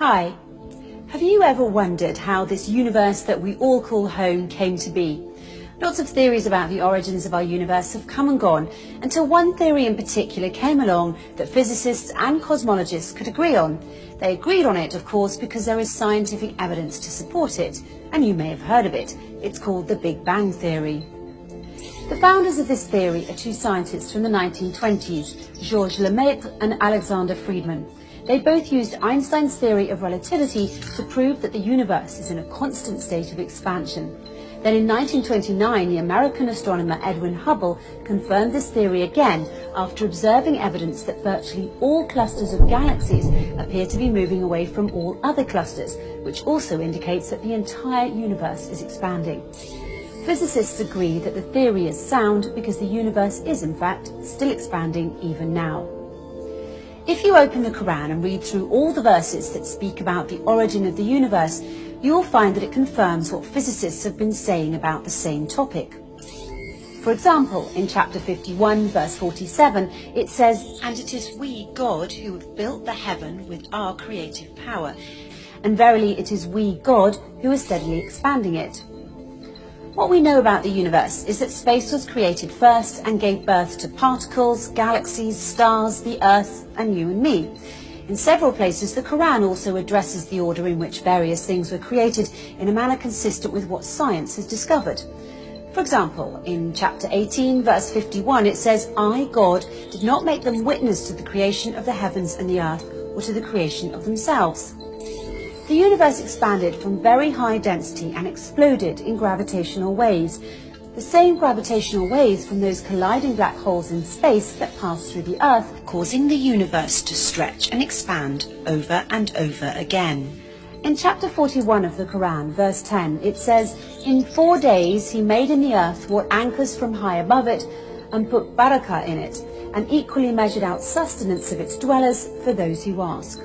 Hi. Have you ever wondered how this universe that we all call home came to be? Lots of theories about the origins of our universe have come and gone until one theory in particular came along that physicists and cosmologists could agree on. They agreed on it, of course, because there is scientific evidence to support it, and you may have heard of it. It's called the Big Bang Theory. The founders of this theory are two scientists from the 1920s, Georges Lemaitre and Alexander Friedman. They both used Einstein's theory of relativity to prove that the universe is in a constant state of expansion. Then in 1929, the American astronomer Edwin Hubble confirmed this theory again after observing evidence that virtually all clusters of galaxies appear to be moving away from all other clusters, which also indicates that the entire universe is expanding. Physicists agree that the theory is sound because the universe is in fact still expanding even now. If you open the Quran and read through all the verses that speak about the origin of the universe, you'll find that it confirms what physicists have been saying about the same topic. For example, in chapter 51, verse 47, it says, "And it is we, God, who have built the heaven with our creative power. And verily it is we, God, who are steadily expanding it." What we know about the universe is that space was created first and gave birth to particles, galaxies, stars, the Earth, and you and me. In several places, the Quran also addresses the order in which various things were created in a manner consistent with what science has discovered. For example, in chapter 18, verse 51, it says, "I, God, did not make them witness to the creation of the heavens and the earth, or to the creation of themselves." The universe expanded from very high density and exploded in gravitational waves, the same gravitational waves from those colliding black holes in space that pass through the Earth, causing the universe to stretch and expand over and over again. In chapter 41 of the Quran, verse 10, it says, "In 4 days he made in the earth what anchors from high above it, and put barakah in it, and equally measured out sustenance of its dwellers for those who ask."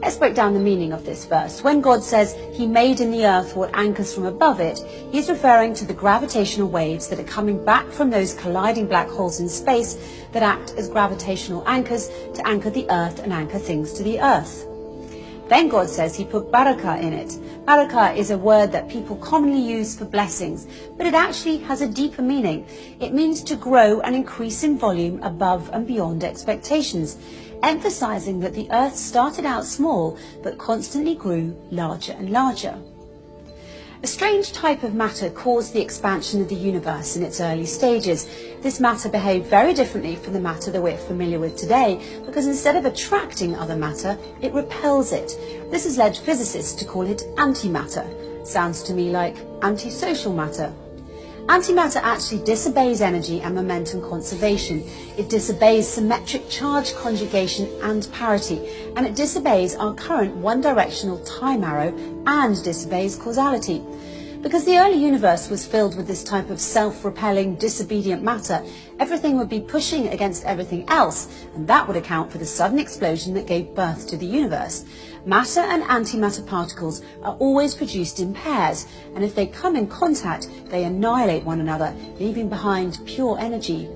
Let's break down the meaning of this verse. When God says he made in the earth what anchors from above it, he's referring to the gravitational waves that are coming back from those colliding black holes in space that act as gravitational anchors to anchor the earth and anchor things to the earth. Then God says he put barakah in it. Barakah is a word that people commonly use for blessings, but it actually has a deeper meaning. It means to grow and increase in volume above and beyond expectations, emphasizing that the earth started out small but constantly grew larger and larger. A strange type of matter caused the expansion of the universe in its early stages. This matter behaved very differently from the matter that we're familiar with today, because instead of attracting other matter, it repels it. This has led physicists to call it antimatter. Sounds to me like antisocial matter. Antimatter actually disobeys energy and momentum conservation. It disobeys symmetric charge conjugation and parity, and it disobeys our current one-directional time arrow and disobeys causality. Because the early universe was filled with this type of self-repelling, disobedient matter, everything would be pushing against everything else, and that would account for the sudden explosion that gave birth to the universe. Matter and antimatter particles are always produced in pairs, and if they come in contact, they annihilate one another, leaving behind pure energy.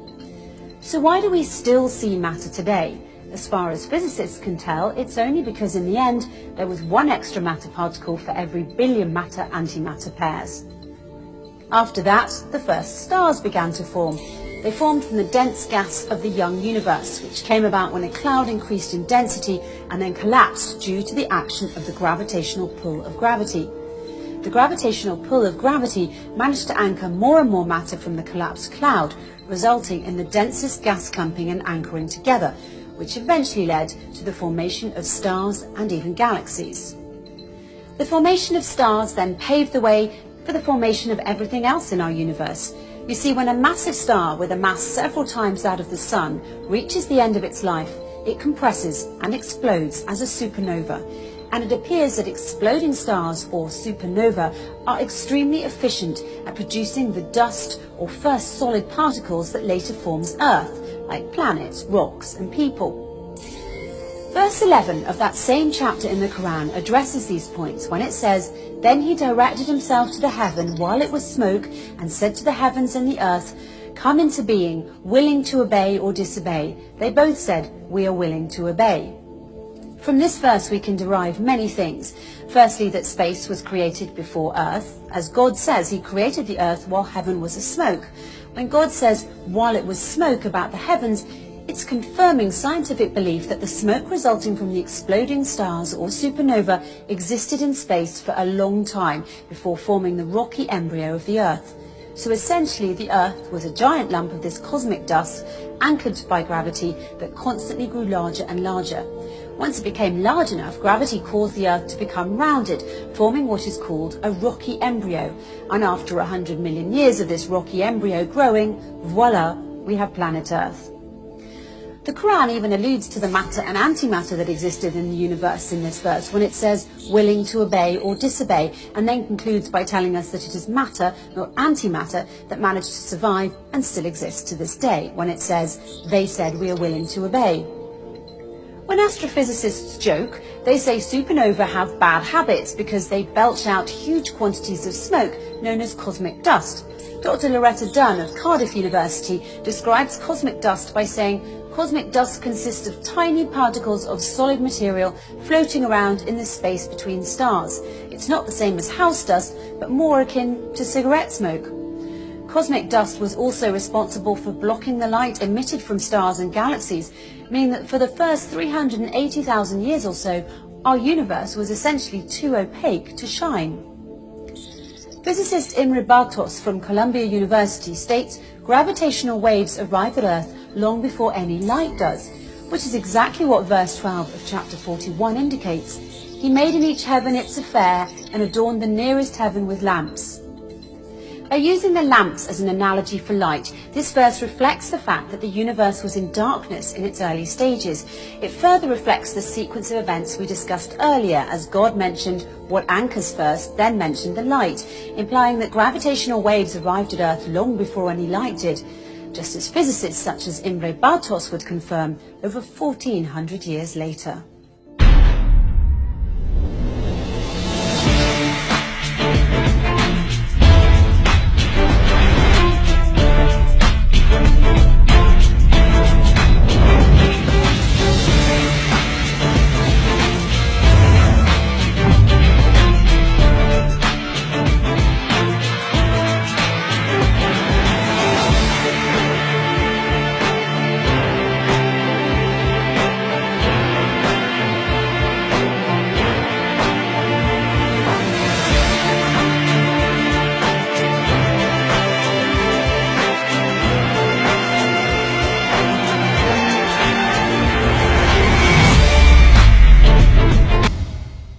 So why do we still see matter today? As far as physicists can tell, it's only because in the end, there was one extra matter particle for every billion matter-antimatter pairs. After that, the first stars began to form. They formed from the dense gas of the young universe, which came about when a cloud increased in density and then collapsed due to the action of the gravitational pull of gravity. The gravitational pull of gravity managed to anchor more and more matter from the collapsed cloud, resulting in the densest gas clumping and anchoring together, which eventually led to the formation of stars and even galaxies. The formation of stars then paved the way for the formation of everything else in our universe. You see, when a massive star with a mass several times that of the Sun reaches the end of its life, it compresses and explodes as a supernova. And it appears that exploding stars, or supernova, are extremely efficient at producing the dust or first solid particles that later forms Earth, like planets, rocks and people. Verse 11 of that same chapter in the Quran addresses these points when it says, "Then he directed himself to the heaven while it was smoke, and said to the heavens and the earth, 'Come into being, willing to obey or disobey.' They both said, 'We are willing to obey.'" From this verse we can derive many things. Firstly, that space was created before earth. As God says, he created the earth while heaven was a smoke. When God says, while it was smoke about the heavens, it's confirming scientific belief that the smoke resulting from the exploding stars or supernova existed in space for a long time before forming the rocky embryo of the earth. So essentially, the earth was a giant lump of this cosmic dust anchored by gravity that constantly grew larger and larger. Once it became large enough, gravity caused the earth to become rounded, forming what is called a rocky embryo. And after 100 million years of this rocky embryo growing, voila, we have planet Earth. The Quran even alludes to the matter and antimatter that existed in the universe in this verse when it says willing to obey or disobey, and then concludes by telling us that it is matter, not antimatter, that managed to survive and still exists to this day when it says they said we are willing to obey. When astrophysicists joke, they say supernovae have bad habits because they belch out huge quantities of smoke known as cosmic dust. Dr. Loretta Dunn of Cardiff University describes cosmic dust by saying, cosmic dust consists of tiny particles of solid material floating around in the space between stars. It's not the same as house dust, but more akin to cigarette smoke. Cosmic dust was also responsible for blocking the light emitted from stars and galaxies, meaning that for the first 380,000 years or so, our universe was essentially too opaque to shine. Physicist Imre Bartos from Columbia University states gravitational waves arrive at Earth long before any light does, which is exactly what verse 12 of chapter 41 indicates. He made in each heaven its affair and adorned the nearest heaven with lamps. By using the lamps as an analogy for light, this verse reflects the fact that the universe was in darkness in its early stages. It further reflects the sequence of events we discussed earlier, as God mentioned what anchors first, then mentioned the light, implying that gravitational waves arrived at Earth long before any light did, just as physicists such as Imre Bartos would confirm over 1400 years later.